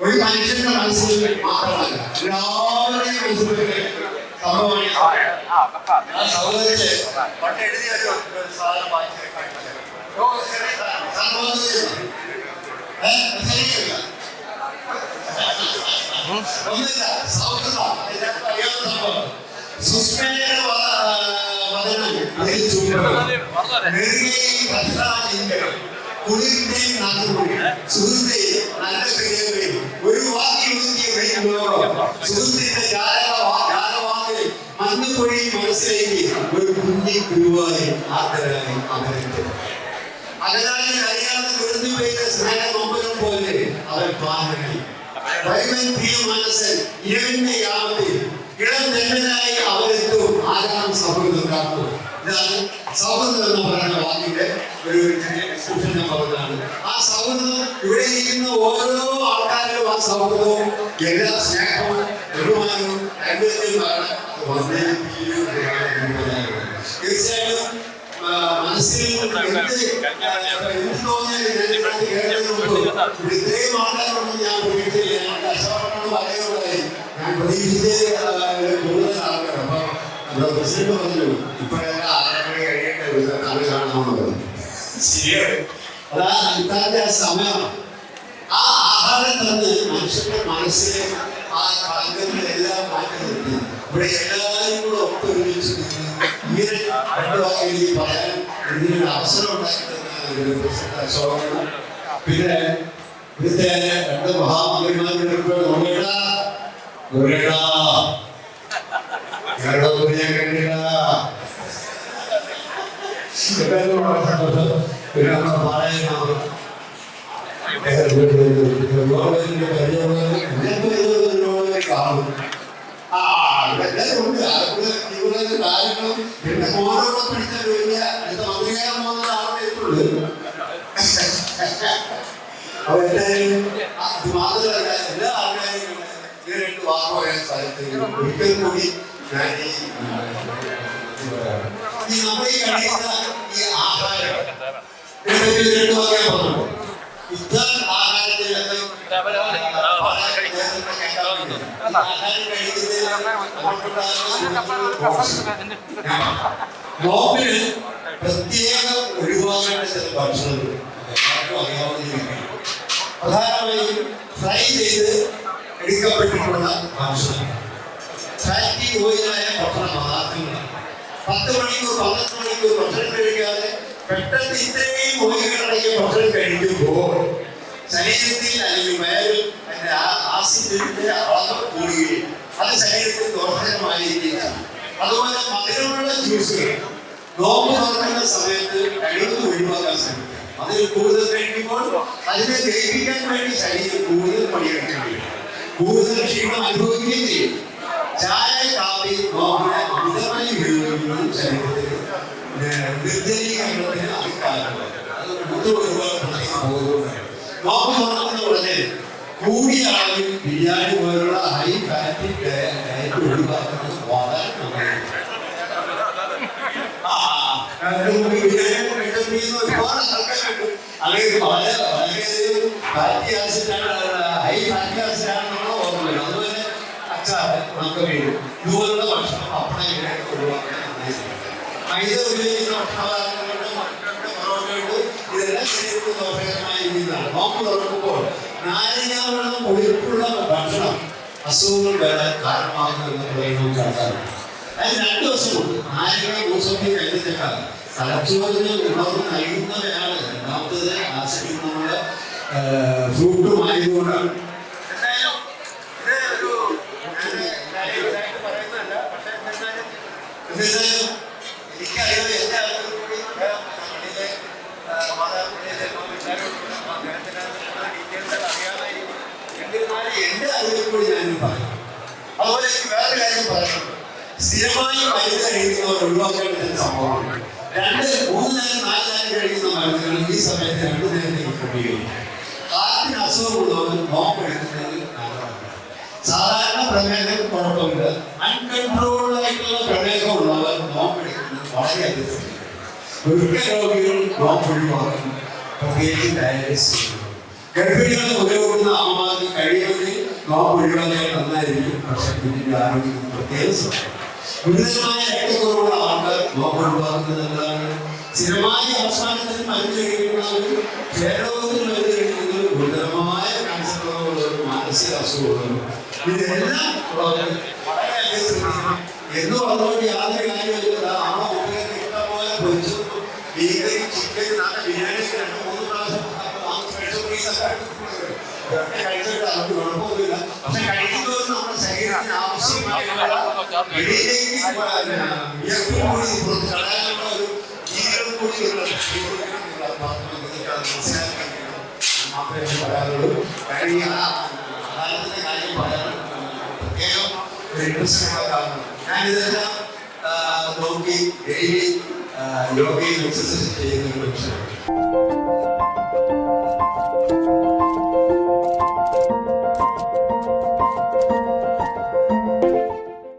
ഒരു മനുഷ്യന്റെ മനസ്സിൽ മാത്രമല്ല എല്ലാവരുടെയും സൗകര്യത്തെ പണ്ട് എഴുതിയ ഒരു സാധനം ഒന്നില്ല സൗഹൃദ സുസ്മേര കുളിരുടെയും നാട്ടുകൂടി സുഹൃത്തെ നല്ല ക്രിയകളെയും ഒരു സുഹൃത്തിന്റെ ജാലവാക്കിൽ മഞ്ഞപ്പൊഴി മനസ്സിലേക്ക് ഒരു കുഞ്ഞി ഗുരുവായി ആദരായി അവരുടെ അകലായി അറിയാതെ വെറുതെ പെയ്ത സ്നേഹനൊമ്പരം പോലെ അവർ പാടി വൈവൻ പ്രിയ മനസ്സൻ ഇരവിന്റെ യാമത്തിൽ ഇളം നെല്ലനായി അവരെത്തും ആരാം സൗഹൃദം കാത്തു. ഇതാണ് സൗഹൃദം എന്ന് പറയുന്ന വാക്കിന്റെ ഒരു ഡിസ്ക്രിപ്ഷൻ ഞാൻ പറഞ്ഞതാണ്. ആ സൗഹൃദം ഇവിടെ ഇരിക്കുന്ന ഓരോ ആൾക്കാരിലും ആ സൗഹൃദവും എല്ലാ സ്നേഹവും ബഹുമാനവും രണ്ടുമാണ്. തീർച്ചയായിട്ടും മനസ്സിൽ എന്ത് തോന്നിയാലും ഇത്രയും ആൾക്കാരുണ്ടെന്ന് ഞാൻ പ്രതീക്ഷിച്ചില്ല. ഞാൻ കഷ്ടപ്പെട്ടാണ് പറയുകയുണ്ടായി. ഞാൻ പ്രതീക്ഷിച്ച് കൂടുതൽ ആൾക്കാർ. അപ്പൊ നമ്മുടെ പ്രസിഡന്റ് പറഞ്ഞു ഇപ്പോഴെല്ലാം 6 മണി കഴിയേണ്ട അത് കാണാമെന്ന്. ശരിയാണ്, അതാ ഇത്താന്റെ ആ സമയമാണ്. ആ ആഹാരം തന്ന് മനുഷ്യന്റെ മനസ്സിലെ ആ കാര്യങ്ങളെല്ലാം മാറ്റി നിർത്തി ഇവിടെ എല്ലാവരും കൂടെ ഒത്തൊരുമിച്ച് ഇങ്ങനെ രണ്ടു വാക്കിൽ പറയാൻ ഇതിനൊരു അവസരം ഉണ്ടാക്കിത്തന്ന അശോകനും പിന്നെ ഇവിടുത്തെ 2 മഹാമന്ത്രിമാരുടെ ഞാൻ കണ്ടില്ല. പിന്നെ നമ്മുടെ പാളയമാണ് കാണും. ഉണ്ട് ആലപ്പുഴ കാര്യങ്ങളും പിന്നെ ഓരോടെ പിടിച്ചാൽ വലിയ അടുത്ത മന്ത്രിയാകാൻ പോകുന്നത് ആളുടെ എത്തുള്ളൂ. അപ്പൊ എന്തായാലും അത് മാത്രമല്ല എല്ലാ ആൾക്കാരും ഈ 2 വാക്ക് പറയാൻ സാധിക്കും. ഒരിക്കൽ കൂടി ഞാൻ ഈ നമ്മൾ ഈ കഴിക്കുന്ന ഈ ആഹാരം 2 വാക്കാൻ പറഞ്ഞു. ഇത്തരം ആഹാരത്തിൽ നോമ്പിന് പ്രത്യേകം ഒഴിവാക്കേണ്ട ചില ഭക്ഷണങ്ങൾ പ്രധാനമായും ഫ്രൈ ചെയ്ത് എടുക്കപ്പെട്ടിട്ടുള്ള ഭക്ഷണം ഫാറ്റി ഓയിലായ ഭക്ഷണ പദാർത്ഥങ്ങളാണ്. 10 മണിക്കൂർ 12 മണിക്കൂർ ഭക്ഷണം കഴിക്കാതെ പെട്ടെന്ന് ഇത്രയും ഓയിലുകളടങ്ങിയ ഭക്ഷണം കഴിക്കുമ്പോൾ ശരീരത്തിൽ അല്ലെങ്കിൽ വയറിൽ അതിന്റെ ആസിഡിന്റെ അളവ് കൂടുകയും അത് ശരീരത്തിൽ ദോഷകരമായിരിക്കുകയും അതുപോലെ മധുരമുള്ള ജ്യൂസുകൾ നോമ്പ് തുറക്കുന്ന സമയത്ത് കഴിവതും ഒഴിവാക്കാൻ ശ്രമിക്കുക. അതിൽ കൂടുതൽ കഴിക്കുമ്പോൾ അതിനെ ദഹിപ്പിക്കാൻ വേണ്ടി ശരീരം കൂടുതൽ പണിയെടുക്കേണ്ടി വരും, കൂടുതൽ ക്ഷീണം അനുഭവിക്കുകയും ചെയ്യും. ചായ കാപ്പി നോമ്പിനെ അമിതമായി ഉപയോഗിക്കുന്നതും ശരീരത്തിൽ നിർജ്ജലീകരണത്തിന് അഭിപ്രായമാണ്. അത് ഒരുപാട് പോകുന്നുണ്ട്. നോമ്പ് തുറക്കുന്ന ഉടനെ കൂടിയ അളവിൽ ബിരിയാണി പോലുള്ള ഹൈ ഫാറ്റി ഡയറ്റ് ഒഴിവാക്കുന്നത് വളരെ നന്നായി. അല്ലെങ്കിൽ വളരെയധികം ഫാറ്റി ആസിഡാണ്, ഹൈ ഫാറ്റി ആസിഡാണെന്നുള്ള ഓർമ്മ വരും. അതുപോലെ അച്ചാറ്, ഉണക്കമീൻ ഇതുപോലുള്ള ഭക്ഷണം അപ്പഴേ ഒഴിവാക്കാൻ നന്നായി. മൈദ ഉപയോഗിക്കുന്ന ഭക്ഷണപദാർത്ഥങ്ങളുടെ മക്കളുടെ പൊറോട്ടയുണ്ട് ഇതെല്ലാം ശരീരത്തിന് ദോഷകരമായ രീതിയിലാണ്. നോമ്പ് തുറക്കുമ്പോൾ നാരങ്ങ വെള്ളം ഒഴുക്കുള്ള ഭക്ഷണം അസുഖങ്ങൾ വരാൻ കാരണമാകുന്നു എന്ന് പറയുന്നത് കണക്കാറുണ്ട്. അതിന് 2 ദിവസമുണ്ട്. നാരങ്ങ മൂസമ്പി കഴിഞ്ഞിട്ടേക്കാൾ തലച്ചോറിന് ഉണർവ് നൽകുന്നവയാണ്. രണ്ടാമത്തത് ആശ്രയിക്കുന്ന ഫ്രൂട്ടുമായതുകൊണ്ടാണ്. എനിക്കറിയാം എന്റെ അറിവ് കൂടി പള്ളിയിലെ മാതാപിതാക്കളിലെ അറിയാമായിരിക്കും. എന്നിരുന്നാലും എന്റെ അറിവിൽ കൂടി ഞാനും പറയും. അതുപോലെ എനിക്ക് വേറെ കാര്യം പറയുന്നുണ്ട്. സ്ഥിരമായി മരുന്ന് കഴിക്കുന്നവർ ഒഴിവാക്കേണ്ട സംഭവമാണ്. 2, 3 നേരം 4 നേരം കഴിക്കുന്ന മരുന്നുകൾ ഈ സമയത്ത് 2 നേരത്തേക്ക് ഉപയോഗിക്കും. ഹാർട്ടിന് അസുഖമുള്ളവർ നോമ്പെടുക്കുന്നത് നല്ലതാണ്. സാധാരണ പ്രമേഹം കുഴപ്പമില്ല. അൺകൺട്രോൾഡ് ആയിട്ടുള്ള പ്രമേഹമുള്ളവർ നോമ്പെടുക്കുന്നത് വളരെയധികം ശ്രദ്ധിക്കണം. വൃക്ക രോഗികൾ നോമ്പ് ഒഴിവാക്കുന്നു. പ്രത്യേകിച്ച് ഡയാലിസിസ് ചെയ്യുന്നു. ഗർഭിണികൾ ഉപയോഗിക്കുന്ന അമ്മമാർക്ക് കഴിയുമെങ്കിൽ നോമ്പ് ഒഴിവാക്കാൻ നന്നായിരിക്കും. പക്ഷെ കുഞ്ഞിന്റെ ആരോഗ്യത്തിന് പ്രത്യേകം ശ്രദ്ധിക്കണം. ഗുരുതരമായ രക്തക്കുറവുള്ള ആൾക്കാർ നോമ്പ് ഒഴിവാക്കുന്നത് നല്ലതാണ്. സ്ഥിരമായ അവസാനത്തിന് മരുന്ന് കഴിക്കുന്നവരും ക്ഷയരോഗത്തിന് മരുന്ന് കഴിക്കുന്നവരും ഗുരുതരമായ ക്യാൻസർ രോഗമുള്ളവരും മാനസിക അസുഖമുള്ളവരും ഇതെല്ലാം വളരെയധികം ശ്രദ്ധിക്കണം. എന്ന് പറഞ്ഞുകൊണ്ട് യാതൊരു കാര്യമില്ല. ആണോ കുട്ടികൾക്ക് ഇഷ്ടം പോലെ പൊരിച്ചു ബീഫിനും ചിക്കനും നല്ല ബിരിയാണിക്ക് 2-3 പ്രാവശ്യം കഴിച്ചിട്ട് അത് കുഴപ്പമൊന്നുമില്ല. പക്ഷെ കഴിക്കുന്നത് നമ്മുടെ ശരീരത്തിന് ആവശ്യമായിട്ടുള്ള വെളിയിലേക്ക് കൂടി പുറത്ത് കളയാനുള്ള ഒരു ജീവിതം കൂടി മാത്രമേ പറയാനുള്ളൂ. കഴിഞ്ഞ ആഹാരത്തിന്റെ കാര്യം പറയാൻ പ്രത്യേകം ഒരു ഇൻട്രസ്റ്റിംഗ് കാരണം ഞാനിതെല്ലാം നോക്കി ഡെയിലി യോഗയിൽ എക്സസൈസ് ചെയ്യുന്ന ഒരു വിഷയം.